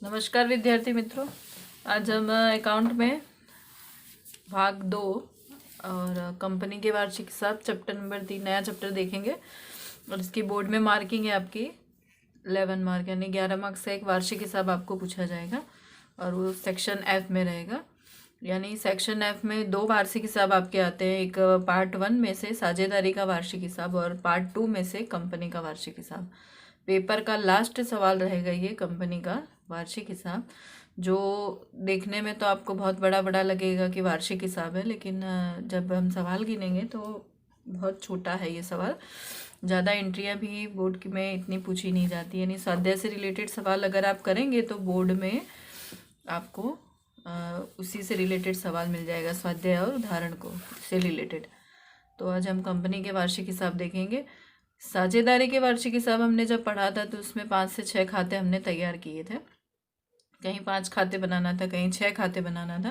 नमस्कार विद्यार्थी मित्रों। आज हम अकाउंट में भाग 2 और कंपनी के वार्षिक हिसाब चैप्टर नंबर 3 नया चैप्टर देखेंगे। और इसकी बोर्ड में मार्किंग है आपकी 11 मार्क, यानी 11 मार्क्स का एक वार्षिक हिसाब आपको पूछा जाएगा और वो सेक्शन एफ में रहेगा। यानी सेक्शन एफ में 2 वार्षिक हिसाब आपके आते हैं, एक पार्ट 1 में से साझेदारी का वार्षिक हिसाब और पार्ट 2 में से कंपनी का वार्षिक हिसाब। पेपर का लास्ट सवाल रहेगा ये कंपनी का वार्षिक हिसाब, जो देखने में तो आपको बहुत बड़ा बड़ा लगेगा कि वार्षिक हिसाब है, लेकिन जब हम सवाल गिनेंगे तो बहुत छोटा है ये सवाल। ज़्यादा एंट्रियाँ भी बोर्ड में इतनी पूछी नहीं जाती, यानी स्वाध्याय से रिलेटेड सवाल अगर आप करेंगे तो बोर्ड में आपको उसी से रिलेटेड सवाल मिल जाएगा, स्वाध्याय और उदाहरण को से रिलेटेड। तो आज हम कंपनी के वार्षिक हिसाब देखेंगे। साझेदारी के वार्षिक हिसाब हमने जब पढ़ा था तो उसमें 5 से 6 खाते हमने तैयार किए थे। कहीं 5 खाते बनाना था, कहीं 6 खाते बनाना था,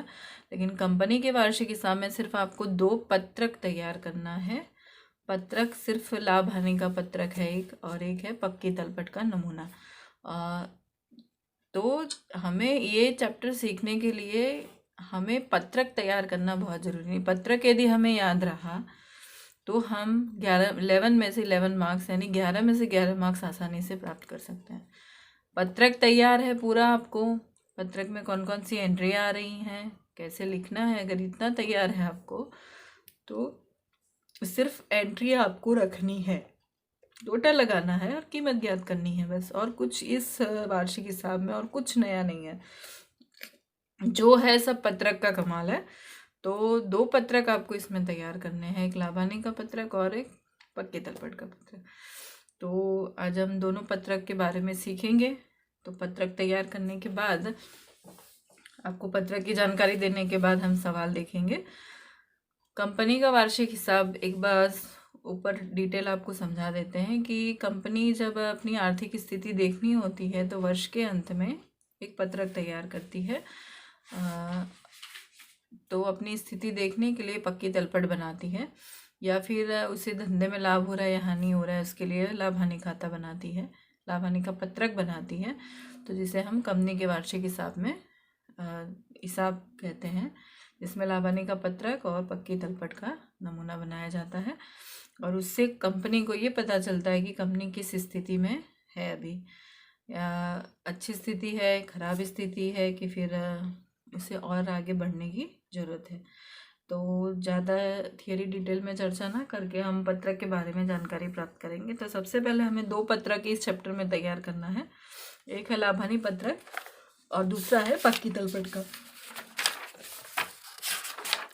लेकिन कंपनी के वार्षिक हिसाब में सिर्फ आपको 2 पत्रक तैयार करना है। पत्रक सिर्फ लाभ हानि का पत्रक है एक, और एक है पक्की तलपट का नमूना। तो हमें ये चैप्टर सीखने के लिए हमें पत्रक तैयार करना बहुत ज़रूरी है। पत्रक यदि हमें याद रहा तो हम 11 में से 11 मार्क्स यानी 11 में से 11 मार्क्स आसानी से प्राप्त कर सकते हैं। पत्रक तैयार है पूरा, आपको पत्रक में कौन कौन सी एंट्रियाँ आ रही हैं, कैसे लिखना है, अगर इतना तैयार है आपको तो सिर्फ एंट्री आपको रखनी है, टोटल लगाना है और कीमत ज्ञात करनी है बस। और कुछ इस वार्षिक हिसाब में और कुछ नया नहीं है, जो है सब पत्रक का कमाल है। तो 2 पत्रक आपको इसमें तैयार करने हैं, एक लाभ हानि का पत्रक और एक पक्के तलपट का पत्रक। तो आज हम दोनों पत्रक के बारे में सीखेंगे। तो पत्रक तैयार करने के बाद आपको पत्रक की जानकारी देने के बाद हम सवाल देखेंगे। कंपनी का वार्षिक हिसाब एक बार ऊपर डिटेल आपको समझा देते हैं कि कंपनी जब अपनी आर्थिक स्थिति देखनी होती है तो वर्ष के अंत में एक पत्रक तैयार करती है। तो अपनी स्थिति देखने के लिए पक्की तलपट बनाती है, या फिर उसे धंधे में लाभ हो रहा है या हानि हो रहा है उसके लिए लाभ हानि खाता बनाती है, लाभ हानि का पत्रक बनाती है। तो जिसे हम कंपनी के वार्षिक हिसाब में हिसाब कहते हैं, जिसमें लाभ हानि का पत्रक और पक्की तलपट का नमूना बनाया जाता है। और उससे कंपनी को ये पता चलता है कि कंपनी किस स्थिति में है अभी, या अच्छी स्थिति है, खराब स्थिति है, कि फिर उसे और आगे बढ़ने की ज़रूरत है। तो ज़्यादा थियरी डिटेल में चर्चा ना करके हम पत्रक के बारे में जानकारी प्राप्त करेंगे। तो सबसे पहले हमें 2 पत्रक इस चैप्टर में तैयार करना है, एक है लाभ हानि पत्रक और दूसरा है पक्की तलपट का।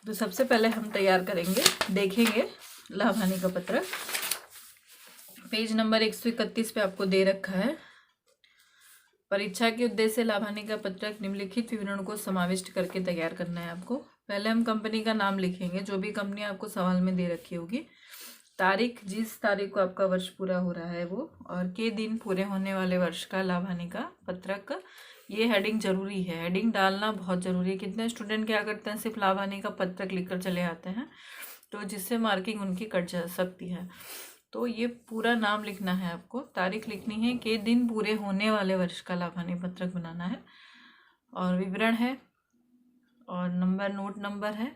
तो सबसे पहले हम तैयार करेंगे, देखेंगे लाभ हानि का पत्रक। पेज नंबर 131 पे आपको दे रखा है, परीक्षा के उद्देश्य से लाभ हानि का पत्रक निम्नलिखित विवरण को समाविष्ट करके तैयार करना है आपको। पहले हम कंपनी का नाम लिखेंगे, जो भी कंपनी आपको सवाल में दे रखी होगी, तारीख, जिस तारीख को आपका वर्ष पूरा हो रहा है वो, और के दिन पूरे होने वाले वर्ष का लाभ हानि का पत्रक। ये हेडिंग जरूरी है, हेडिंग डालना बहुत ज़रूरी है। कितने स्टूडेंट क्या करते हैं, सिर्फ लाभ हानि का पत्रक लिखकर चले आते हैं, तो जिससे मार्किंग उनकी कट जा सकती है। तो ये पूरा नाम लिखना है आपको, तारीख लिखनी है, के दिन पूरे होने वाले वर्ष का लाभ हानि पत्रक बनाना है, और विवरण है, और नंबर, नोट नंबर है,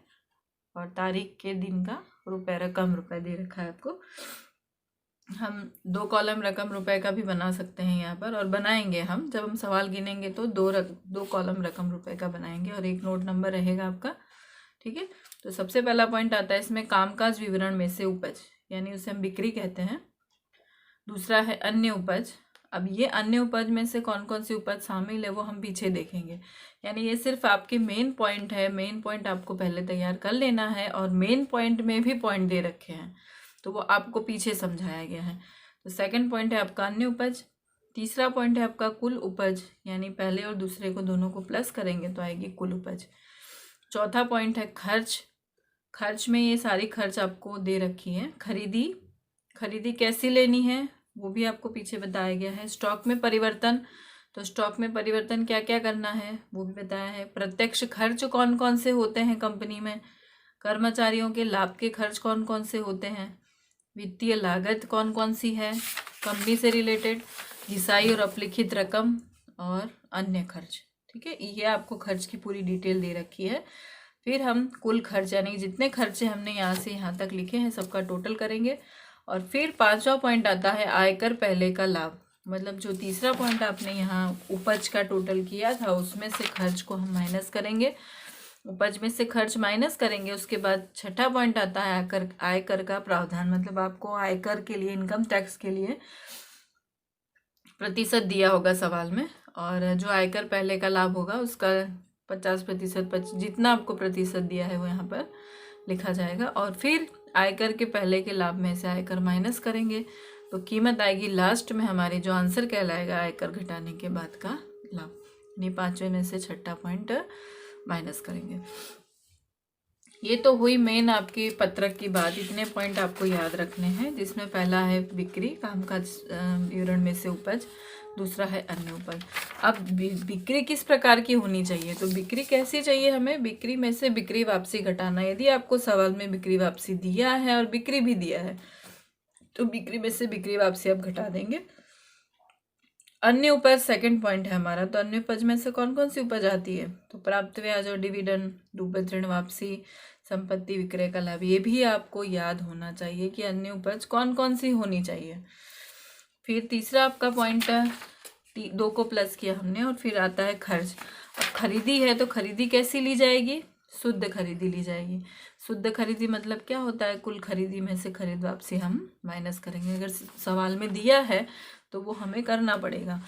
और तारीख के दिन का रुपए, रकम रुपए दे रखा है आपको। हम 2 कॉलम रकम रुपए का भी बना सकते हैं यहाँ पर, और बनाएंगे हम जब हम सवाल गिनेंगे तो 2 कॉलम रकम रुपए का बनाएंगे, और एक नोट नंबर रहेगा आपका। ठीक है। तो सबसे पहला पॉइंट आता है इसमें कामकाज विवरण में से उपज, यानी उसे हम बिक्री कहते हैं। दूसरा है अन्य उपज। अब ये अन्य उपज में से कौन कौन सी उपज शामिल है वो हम पीछे देखेंगे, यानी ये सिर्फ आपके मेन पॉइंट है। मेन पॉइंट आपको पहले तैयार कर लेना है, और मेन पॉइंट में भी पॉइंट दे रखे हैं तो वो आपको पीछे समझाया गया है। तो सेकंड पॉइंट है आपका अन्य उपज। तीसरा पॉइंट है आपका कुल उपज, यानी पहले और दूसरे को दोनों को प्लस करेंगे तो आएगी कुल उपज। चौथा पॉइंट है खर्च। खर्च में ये सारी खर्च आपको दे रखी है। खरीदी कैसी लेनी है वो भी आपको पीछे बताया गया है। स्टॉक में परिवर्तन, तो स्टॉक में परिवर्तन क्या क्या करना है वो भी बताया है। प्रत्यक्ष खर्च कौन कौन से होते हैं कंपनी में, कर्मचारियों के लाभ के खर्च कौन कौन से होते हैं, वित्तीय लागत कौन कौन सी है कंपनी से रिलेटेड, घिसाई और अपलिखित रकम, और अन्य खर्च। ठीक है, ये आपको खर्च की पूरी डिटेल दे रखी है। फिर हम कुल खर्च यानी जितने खर्चे हमने यहाँ से यहाँ तक लिखे हैं सबका टोटल करेंगे। और फिर 5वां पॉइंट आता है आयकर पहले का लाभ। मतलब जो तीसरा पॉइंट आपने यहाँ उपज का टोटल किया था उसमें से खर्च को हम माइनस करेंगे, उपज में से खर्च माइनस करेंगे। उसके बाद छठा पॉइंट आता है आयकर का प्रावधान। मतलब आपको आयकर के लिए, इनकम टैक्स के लिए प्रतिशत दिया होगा सवाल में, और जो आयकर पहले का लाभ होगा उसका 50%, जितना आपको प्रतिशत दिया है वो यहाँ पर लिखा जाएगा। और फिर आयकर के पहले के लाभ में से आयकर माइनस करेंगे तो कीमत आएगी लास्ट में हमारी, जो आंसर कहलाएगा आयकर घटाने के बाद का लाभ। यानी 5वें में से छठा पॉइंट माइनस करेंगे। ये तो हुई मेन आपकी पत्रक की बात। इतने पॉइंट आपको याद रखने हैं, जिसमें पहला है बिक्री, कामकाज विवरण में से उपज, दूसरा है अन्य उपज। अब बिक्री किस प्रकार की होनी चाहिए, तो बिक्री कैसी चाहिए हमें, बिक्री में से बिक्री वापसी घटाना। यदि आपको सवाल में बिक्री वापसी दिया है और बिक्री भी दिया है तो बिक्री में से बिक्री वापसी आप घटा देंगे। अन्य उपज सेकंड पॉइंट है हमारा। तो अन्य उपज में से कौन कौन सी उपज आती है, तो प्राप्त ब्याज और डिविडेंड, डूबत ऋण वापसी, संपत्ति विक्रय का लाभ। ये भी आपको याद होना चाहिए कि अन्य उपज कौन कौन सी होनी चाहिए। फिर तीसरा आपका पॉइंट है, 2 को प्लस किया हमने, और फिर आता है खर्च। अब खरीदी है तो खरीदी कैसी ली जाएगी, शुद्ध खरीदी ली जाएगी। शुद्ध खरीदी मतलब क्या होता है, कुल खरीदी में से खरीद वापसी हम माइनस करेंगे। अगर सवाल में दिया है तो वो हमें करना पड़ेगा।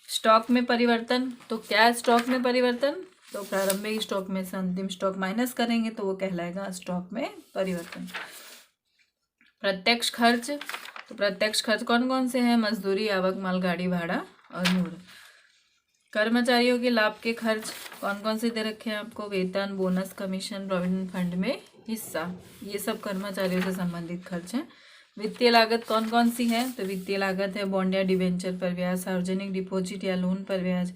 स्टॉक में परिवर्तन, तो क्या स्टॉक में परिवर्तन, तो प्रारंभिक स्टॉक में से अंतिम स्टॉक माइनस करेंगे तो वो कहलाएगा स्टॉक में परिवर्तन। प्रत्यक्ष खर्च, तो प्रत्यक्ष खर्च कौन कौन से हैं, मजदूरी, आवक, माल गाड़ी भाड़ा और मूल्य। कर्मचारियों के लाभ के खर्च कौन कौन से दे रखे हैं आपको, वेतन, बोनस, कमीशन, प्रोविडेंट फंड में हिस्सा, ये सब कर्मचारियों से संबंधित खर्च हैं। वित्तीय लागत कौन कौन सी है, तो वित्तीय लागत है बॉन्ड या डिवेंचर पर ब्याज, सार्वजनिक डिपॉजिट या लोन पर ब्याज,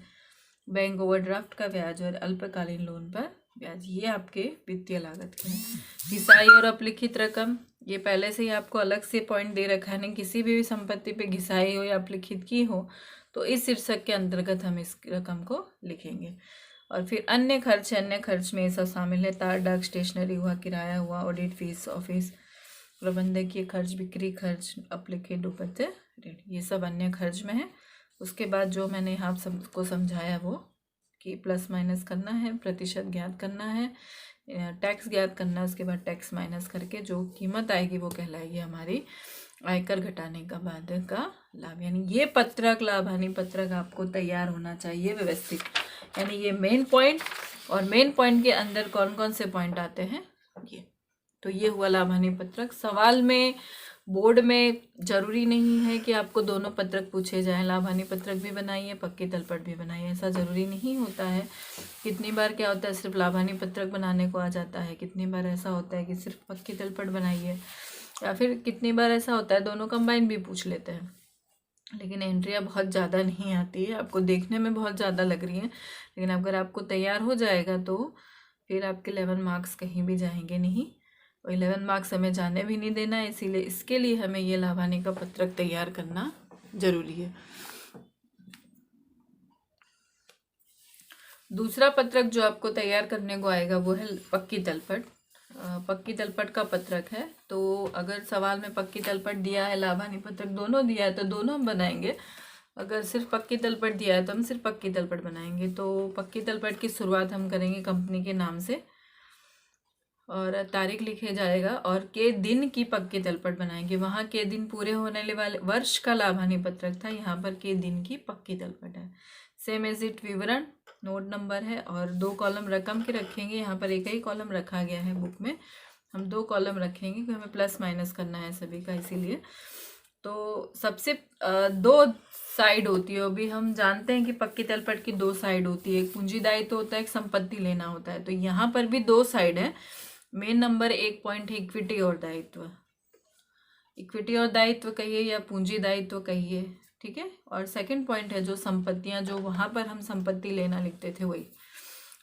बैंक ओवरड्राफ्ट का ब्याज और अल्पकालीन लोन पर ब्याज। ये आपके वित्तीय लागत के हैं। घिसाई और अपलिखित रकम, ये पहले से ही आपको अलग से पॉइंट दे रखा है। किसी भी संपत्ति पे घिसाई हो या अपलिखित की हो तो इस शीर्षक के अंतर्गत हम इस रकम को लिखेंगे। और फिर अन्य खर्च, अन्य खर्च में ये सब शामिल है, तार, डाक, स्टेशनरी हुआ, किराया हुआ, ऑडिट फीस, ऑफिस प्रबंधकीय खर्च, बिक्री खर्च, अपलिखित, डूबत ऋण, ये सब अन्य खर्च में है। उसके बाद जो मैंने आप सबको समझाया वो कि प्लस माइनस करना है, प्रतिशत ज्ञात करना है, टैक्स ज्ञात करना है, उसके बाद टैक्स माइनस करके जो कीमत आएगी वो कहलाएगी हमारी आयकर घटाने का बाद का लाभ। यानी ये पत्रक, लाभ हानि पत्रक आपको तैयार होना चाहिए व्यवस्थित। यानी ये मेन पॉइंट, और मेन पॉइंट के अंदर कौन कौन से पॉइंट आते हैं ये। तो ये हुआ लाभ हानि पत्रक। सवाल में बोर्ड में जरूरी नहीं है कि आपको दोनों पत्रक पूछे जाएं, लाभ हानि पत्रक भी बनाइए, पक्की तलपट भी बनाइए, ऐसा ज़रूरी नहीं होता है। कितनी बार क्या होता है, सिर्फ लाभ हानि पत्रक बनाने को आ जाता है, कितनी बार ऐसा होता है कि सिर्फ पक्की तलपट बनाइए, या फिर कितनी बार ऐसा होता है दोनों कंबाइन भी पूछ लेते हैं। लेकिन एंट्रियाँ बहुत ज़्यादा नहीं आती है, आपको देखने में बहुत ज़्यादा लग रही हैं, लेकिन अगर आपको तैयार हो जाएगा तो फिर आपके 11 मार्क्स कहीं भी जाएंगे नहीं, और 11 मार्क्स हमें जाने भी नहीं देना है। इसीलिए इसके लिए हमें ये लाभ हानि का पत्रक तैयार करना जरूरी है। दूसरा पत्रक जो आपको तैयार करने को आएगा वो है पक्की तलपट। पक्की तलपट का पत्रक है। तो अगर सवाल में पक्की तलपट दिया है, लाभ हानि पत्रक दोनों दिया है तो दोनों हम बनाएंगे। अगर सिर्फ पक्की तलपट दिया है तो हम सिर्फ पक्की तलपट बनाएंगे। तो पक्की तलपट की शुरुआत हम करेंगे कंपनी के नाम से, और तारीख लिखे जाएगा, और के दिन की पक्की तलपट बनाएंगे। वहाँ के दिन पूरे होने वाले वर्ष का लाभ हानि पत्रक था, यहाँ पर के दिन की पक्की तलपट है। सेम एज इट विवरण, नोट नंबर है, और 2 कॉलम रकम के रखेंगे। यहाँ पर एक ही कॉलम रखा गया है बुक में, हम 2 कॉलम रखेंगे क्योंकि हमें प्लस माइनस करना है सभी का, इसीलिए। तो सबसे 2 साइड होती है, अभी हम जानते हैं कि पक्की तलपट की 2 साइड होती है, एक पूंजी दायित्व होता है, एक संपत्ति लेना होता है। तो यहाँ पर भी 2 साइड है। मेन नंबर 1 पॉइंट है इक्विटी और दायित्व, इक्विटी और दायित्व कहिए या पूंजी दायित्व कहिए, ठीक है। और सेकंड पॉइंट है जो संपत्तियां, जो वहां पर हम संपत्ति लेना लिखते थे वही।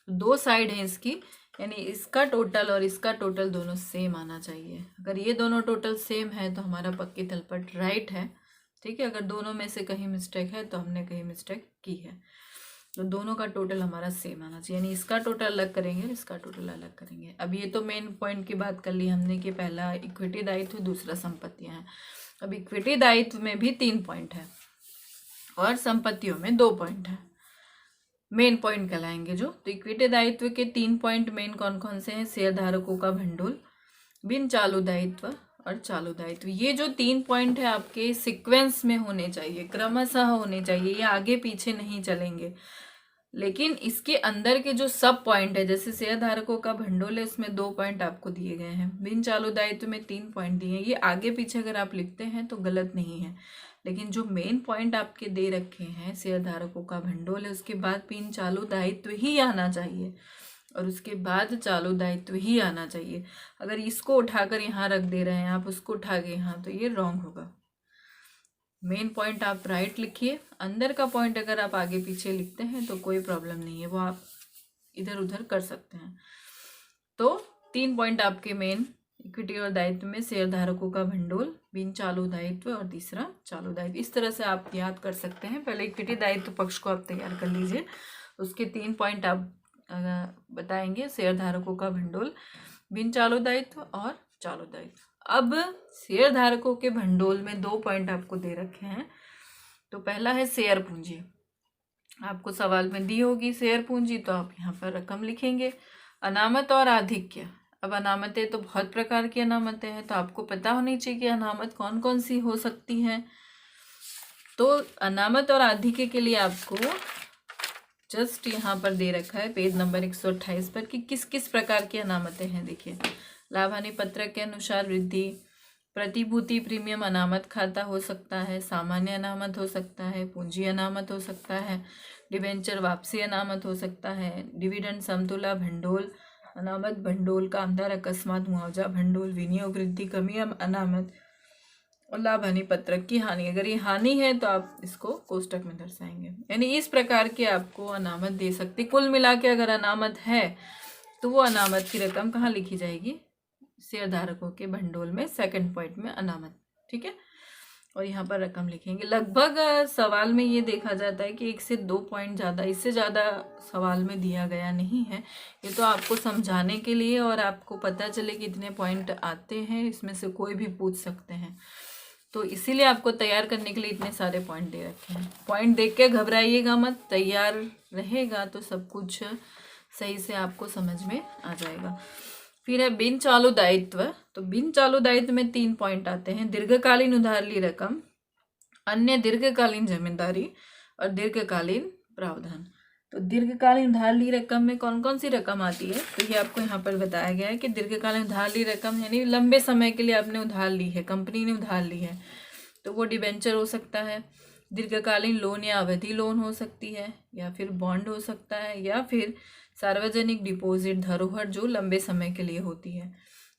2 साइड है इसकी, यानी इसका टोटल और इसका टोटल दोनों सेम आना चाहिए। अगर ये दोनों टोटल सेम है तो हमारा पक्की तलपट राइट है, ठीक है। अगर दोनों में से कहीं मिस्टेक है तो हमने कहीं मिस्टेक की है, तो दोनों का टोटल हमारा सेम आना चाहिए, यानी इसका टोटल अलग करेंगे, इसका टोटल अलग करेंगे। अब ये तो मेन पॉइंट की बात कर ली हमने कि पहला इक्विटी दायित्व, दूसरा संपत्तियां हैं। अब इक्विटी दायित्व में भी 3 पॉइंट है और संपत्तियों में 2 पॉइंट है, मेन पॉइंट कहलाएंगे जो। तो इक्विटी दायित्व के 3 पॉइंट मेन कौन कौन से हैं? शेयर धारकों का भंडोल, बिन चालू दायित्व और चालू दायित्व। ये जो 3 पॉइंट है आपके सीक्वेंस में होने चाहिए, क्रमशः होने चाहिए, ये आगे पीछे नहीं चलेंगे। लेकिन इसके अंदर के जो सब पॉइंट है, जैसे शेयर धारकों का भंडोल है, इसमें 2 पॉइंट आपको दिए गए हैं, बिन चालू दायित्व में 3 पॉइंट दिए हैं। ये आगे पीछे अगर आप लिखते हैं तो गलत नहीं है, लेकिन जो मेन पॉइंट आपके दे रखे हैं, शेयर धारकों का भंडोल है, उसके बाद बिन चालू दायित्व ही आना चाहिए और उसके बाद चालू दायित्व ही आना चाहिए। अगर इसको उठाकर यहाँ रख दे रहे हैं आप, उसको उठा के यहाँ, तो ये रॉन्ग होगा। मेन पॉइंट आप राइट लिखिए, अंदर का पॉइंट अगर आप आगे पीछे लिखते हैं तो कोई प्रॉब्लम नहीं है, वो आप इधर उधर कर सकते हैं। तो 3 पॉइंट आपके मेन इक्विटी और दायित्व में शेयर धारकों का भंडोल, बिन चालू दायित्व और तीसरा चालू दायित्व। इस तरह से आप याद कर सकते हैं। पहले इक्विटी दायित्व पक्ष को आप तैयार कर लीजिए, उसके 3 पॉइंट आप बताएंगे, शेयर धारकों का भंडोल, बिन चालू दायित्व और चालू दायित्व। अब शेयर धारकों के भंडोल में 2 पॉइंट आपको दे रखे हैं। तो पहला है शेयर पूंजी, आपको सवाल में दी होगी शेयर पूंजी, तो आप यहाँ पर रकम लिखेंगे। अनामत और आधिक्य, अब अनामतें तो बहुत प्रकार की अनामतें हैं, तो आपको पता होनी चाहिए कि अनामत कौन कौन सी हो सकती हैं। तो अनामत और आधिक्य के लिए आपको जस्ट यहाँ पर दे रखा है पेज नंबर 128 पर कि किस किस प्रकार की अनामतें हैं। देखिए, लाभ हानि पत्रक के अनुसार वृद्धि, प्रतिभूति प्रीमियम अनामत खाता हो सकता है, सामान्य अनामत हो सकता है, पूंजी अनामत हो सकता है, डिबेंचर वापसी अनामत हो सकता है, डिविडेंड समतुला भंडोल अनामत, भंडोल कामदार अकस्मात मुआवजा भंडोल, विनियोग वृद्धि कमी अनामत और लाभ हानि पत्रक की हानि। अगर ये हानि है तो आप इसको कोष्टक में दर्शाएंगे, यानी इस प्रकार के आपको अनामत दे सकते। कुल मिला के अगर अनामत है तो वो अनामत की रकम कहाँ लिखी जाएगी? शेयर धारकों के भंडोल में, सेकंड पॉइंट में अनामत, ठीक है। और यहाँ पर रकम लिखेंगे। लगभग सवाल में ये देखा जाता है कि 1 से 2 पॉइंट ज़्यादा, इससे ज़्यादा सवाल में दिया गया नहीं है। ये तो आपको समझाने के लिए और आपको पता चले कि इतने पॉइंट आते हैं, इसमें से कोई भी पूछ सकते हैं, तो इसीलिए आपको तैयार करने के लिए इतने सारे पॉइंट दे रखे हैं। पॉइंट देख के घबराइएगा मत, तैयार रहेगा तो सब कुछ सही से आपको समझ में आ जाएगा। फिर है बिन चालू दायित्व। तो बिन चालू दायित्व में 3 पॉइंट आते हैं, दीर्घकालीन उधार ली रकम, अन्य दीर्घकालीन जमींदारी और दीर्घकालीन प्रावधान। तो दीर्घकालीन उधार ली रकम में कौन कौन सी रकम आती है? तो ये आपको यहाँ पर बताया गया है कि दीर्घकालीन उधार ली रकम यानी लंबे समय के लिए आपने उधार ली है, कंपनी ने उधार ली है, तो वो डिबेंचर हो सकता है, दीर्घकालीन लोन या अवधि लोन हो सकती है, या फिर बॉन्ड हो सकता है, या फिर सार्वजनिक डिपॉजिट धरोहर जो लंबे समय के लिए होती है।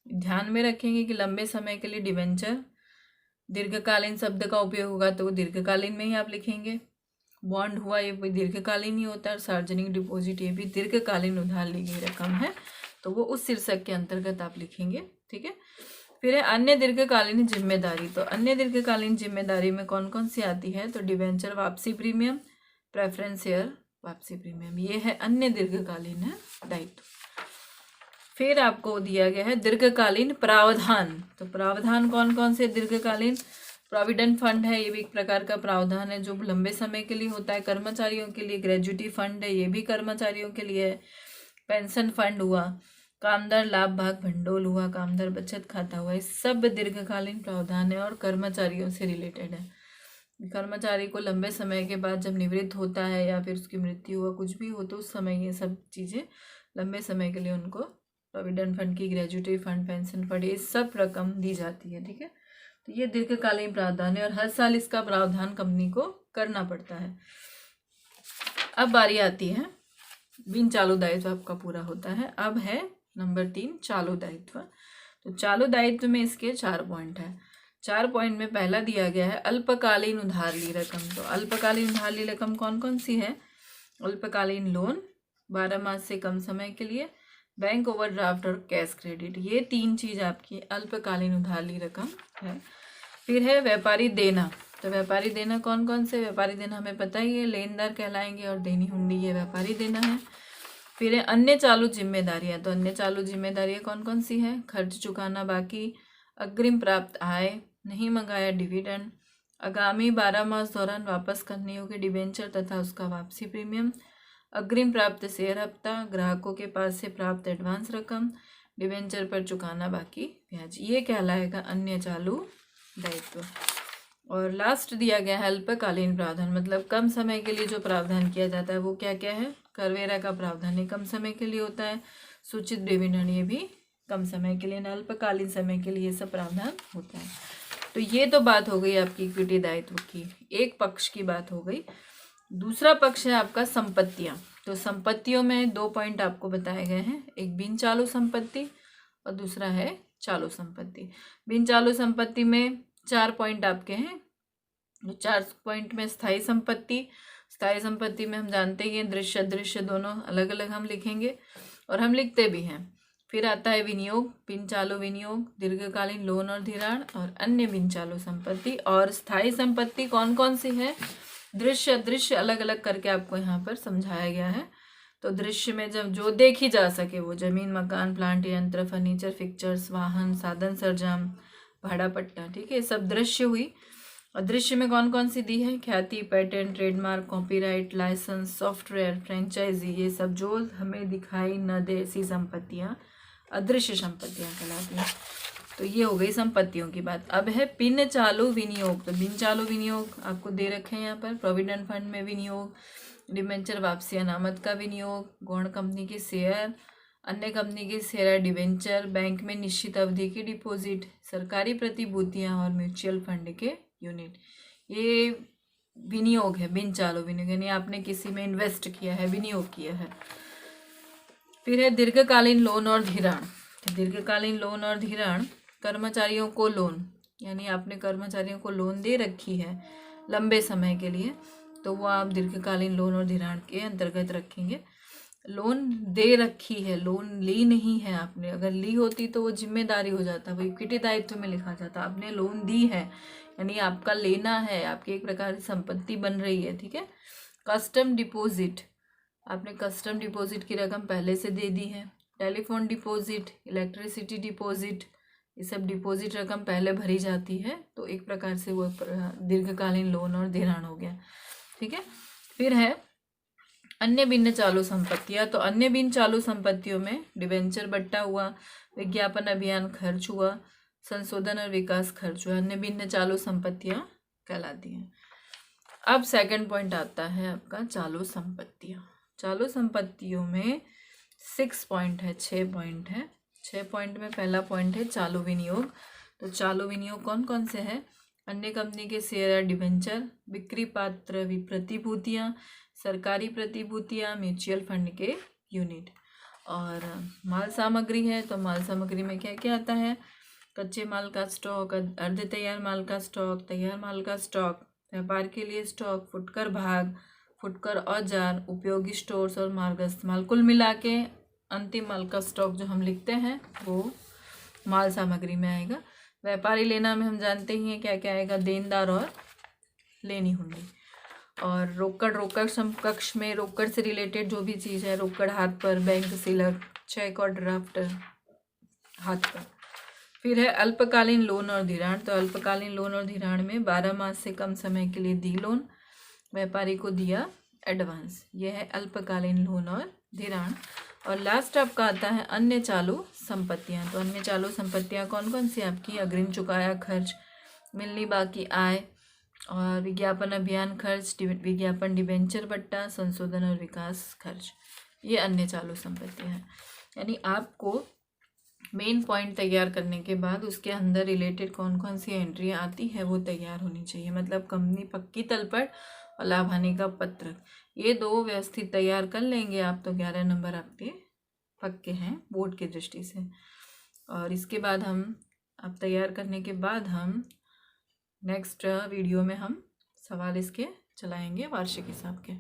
ध्यान में रखेंगे कि लंबे समय के लिए डिबेंचर, दीर्घकालीन शब्द का उपयोग होगा तो वो दीर्घकालीन में ही आप लिखेंगे। बॉन्ड हुआ ये दीर्घकालीन ही होता है, सार्वजनिक डिपॉजिट ये भी दीर्घकालीन उधार ली गई रकम है, तो वो उस शीर्षक के अंतर्गत आप लिखेंगे, ठीक है। फिर है अन्य दीर्घकालीन जिम्मेदारी। तो अन्य दीर्घकालीन जिम्मेदारी में कौन कौन सी आती है? तो डिबेंचर वापसी प्रीमियम, प्रेफरेंस शेयर वापसी प्रीमियम, ये है अन्य दीर्घकालीन दायित्व। फिर आपको दिया गया है दीर्घकालीन प्रावधान। तो प्रावधान कौन कौन से? दीर्घकालीन प्रोविडेंट फंड है, ये भी एक प्रकार का प्रावधान है जो लंबे समय के लिए होता है कर्मचारियों के लिए। ग्रेजुटी फंड है, ये भी कर्मचारियों के लिए है। पेंशन फंड हुआ, कामदार लाभ भाग भंडोल हुआ, कामदार बचत खाता हुआ, ये सब दीर्घकालीन प्रावधान है और कर्मचारियों से रिलेटेड है। कर्मचारी को लंबे समय के बाद जब निवृत्त होता है या फिर उसकी मृत्यु हुआ, कुछ भी हो, तो उस समय ये सब चीज़ें लंबे समय के लिए उनको प्रोविडेंट फंड की, ग्रेजुटी फंड, पेंशन फंड, ये सब रकम दी जाती है, ठीक है। तो ये दीर्घकालीन प्रावधान है और हर साल इसका प्रावधान कंपनी को करना पड़ता है। अब बारी आती है बिन चालू दायित्व, आपका पूरा होता है। अब है नंबर 3 चालू दायित्व। तो चालू दायित्व में इसके 4 पॉइंट है। 4 पॉइंट में पहला दिया गया है अल्पकालीन उधार ली रकम। तो अल्पकालीन उधार ली रकम कौन कौन सी है? अल्पकालीन लोन 12 मास से कम समय के लिए, बैंक ओवरड्राफ्ट और कैश क्रेडिट, ये 3 चीज़ आपकी अल्पकालीन उधार ली रकम है। फिर है व्यापारी देना। तो व्यापारी देना कौन कौन से, व्यापारी देना हमें पता ही है, लेनदार कहलाएंगे, और देनी हुंडी ये व्यापारी देना है। फिर है अन्य चालू जिम्मेदारियां, तो अन्य चालू जिम्मेदारियां कौन कौन सी हैं, खर्च चुकाना बाकी, अग्रिम प्राप्त आय, नहीं मंगाया डिविडेंड, आगामी 12 मास दौरान वापस करने योग्य डिबेंचर तथा उसका वापसी प्रीमियम, अग्रिम प्राप्त शेयर हफ्ता, ग्राहकों के पास से प्राप्त एडवांस रकम, डिबेंचर पर चुकाना बाकी ब्याज, ये कहलाएगा अन्य चालू दायित्व। और लास्ट दिया गया है अल्पकालीन प्रावधान, मतलब कम समय के लिए जो प्रावधान किया जाता है वो क्या क्या है, करवेरा का प्रावधान ये कम समय के लिए होता है, सूचित डिविडेंड ये भी कम समय के लिए, अल्पकालीन समय के लिए ये सब प्रावधान होता है। तो ये तो बात हो गई आपकी इक्विटी दायित्व की, एक पक्ष की बात हो गई। दूसरा पक्ष है आपका संपत्तियां। तो संपत्तियों में 2 पॉइंट आपको बताए गए हैं, एक बिन चालू संपत्ति और दूसरा है चालू संपत्ति। बिन चालू संपत्ति में 4 पॉइंट आपके हैं। तो 4 पॉइंट में स्थायी संपत्ति, स्थायी संपत्ति में हम जानते ही हैं दृश्य अदृश्य दोनों अलग अलग हम लिखेंगे और हम लिखते भी हैं। फिर आता है विनियोग, बिन चालू विनियोग, दीर्घकालीन लोन और धिराण और अन्य बिन चालू संपत्ति। और स्थायी संपत्ति कौन कौन सी है, दृश्य अदृश्य अलग अलग करके आपको यहाँ पर समझाया गया है। तो दृश्य में जब जो देखी जा सके वो जमीन, मकान, प्लांट, यंत्र, फर्नीचर, फिक्चर्स, वाहन, साधन सरंजाम, भाड़ा पट्टा, ठीक है, सब दृश्य हुई। और दृश्य में कौन कौन सी दी है, ख्याति, patent, trademark, copyright, licence, software, franchisee, ये सब जो हमें दिखाई न दे ऐसी संपत्तियाँ अदृश्य संपत्तियाँ कहलाती हैं। तो ये हो गई संपत्तियों की बात। अब है बिन चालू विनियोग। तो बिन चालू विनियोग आपको दे रखे हैं यहाँ पर, प्रोविडेंट फंड में विनियोग, डिबेंचर वापसी अनामत का विनियोग, गौण कंपनी के शेयर, अन्य कंपनी के शेयर, डिबेंचर, बैंक में निश्चित अवधि की डिपॉजिट, सरकारी प्रतिभूतियाँ और म्यूचुअल फंड के यूनिट, ये विनियोग है, बिन चालू विनियोग, यानी आपने किसी में इन्वेस्ट किया है, विनियोग किया है। फिर है दीर्घकालीन लोन और धिराण। दीर्घकालीन लोन और धिराण, कर्मचारियों को लोन, यानी आपने कर्मचारियों को लोन दे रखी है लंबे समय के लिए, तो वो आप दीर्घकालीन लोन और धिराण के अंतर्गत रखेंगे। लोन दे रखी है, लोन ली नहीं है आपने, अगर ली होती तो वो जिम्मेदारी हो जाता, वो इक्विटी दायित्व में लिखा जाता। आपने लोन दी है यानी आपका लेना है, आपकी एक प्रकार की संपत्ति बन रही है, ठीक है। कस्टम डिपॉजिट, आपने कस्टम डिपॉजिट की रकम पहले से दे दी है। टेलीफोन डिपॉजिट, इलेक्ट्रिसिटी डिपॉजिट, ये सब डिपॉजिट रकम पहले भरी जाती है, तो एक प्रकार से वो दीर्घकालीन लोन और धिराण हो गया, ठीक है। फिर है अन्य बिन चालू संपत्तियां। तो अन्य बिन चालू संपत्तियों में डिबेंचर बट्टा हुआ, विज्ञापन अभियान खर्च हुआ, संशोधन और विकास खर्च हुआ, अन्य बिन चालू संपत्तियां कहलाती हैं। अब सेकंड पॉइंट आता है आपका चालू संपत्तियां। चालू संपत्तियों में 6 पॉइंट है, 6 पॉइंट है। 6 पॉइंट में पहला पॉइंट है चालू विनियोग। तो चालू विनियोग कौन कौन से हैं, अन्य कंपनी के शेयर, डिबेंचर, बिक्री पात्र प्रतिभूतियाँ, सरकारी प्रतिभूतियाँ, म्यूचुअल फंड के यूनिट। और माल सामग्री है, तो माल सामग्री में क्या क्या आता है, कच्चे माल का स्टॉक, अर्ध तैयार माल का स्टॉक, तैयार माल का स्टॉक, व्यापार के लिए स्टॉक, फुटकर भाग, फुटकर औजार, उपयोगी स्टोर्स और मार्गस्थ माल, कुल मिला के अंतिम माल का स्टॉक जो हम लिखते हैं वो माल सामग्री में आएगा। व्यापारी लेना में हम जानते ही हैं क्या क्या आएगा, देनदार और लेनी हुंडी। और रोकड़ समकक्ष में रोकड़ से रिलेटेड जो भी चीज़ है, रोकड़ हाथ पर, बैंक सिलक, चेक और ड्राफ्ट हाथ पर। फिर है अल्पकालीन लोन और धिराण। तो अल्पकालीन लोन और धिराण में 12 मास से कम समय के लिए दी लोन, व्यापारी को दिया एडवांस, यह है अल्पकालीन लोन और धिराण। और लास्ट आपका आता है अन्य चालू संपत्तियां। तो अन्य चालू संपत्तियां कौन कौन सी आपकी, अग्रिम चुकाया खर्च, मिलनी बाकी आय, और विज्ञापन अभियान खर्च, विज्ञापन डिबेंचर बट्टा, संशोधन और विकास खर्च, ये अन्य चालू संपत्तियां हैं। यानी आपको मेन पॉइंट तैयार करने के बाद उसके अंदर रिलेटेड कौन कौन सी एंट्री आती है वो तैयार होनी चाहिए, मतलब कंपनी पक्की तलपट और लाभ हानि का पत्र, ये 2 व्यवस्थित तैयार कर लेंगे आप तो 11 नंबर आपके पक्के हैं बोर्ड की दृष्टि से। और इसके बाद हम अब तैयार करने के बाद हम नेक्स्ट वीडियो में हम सवाल इसके चलाएंगे वार्षिक हिसाब के।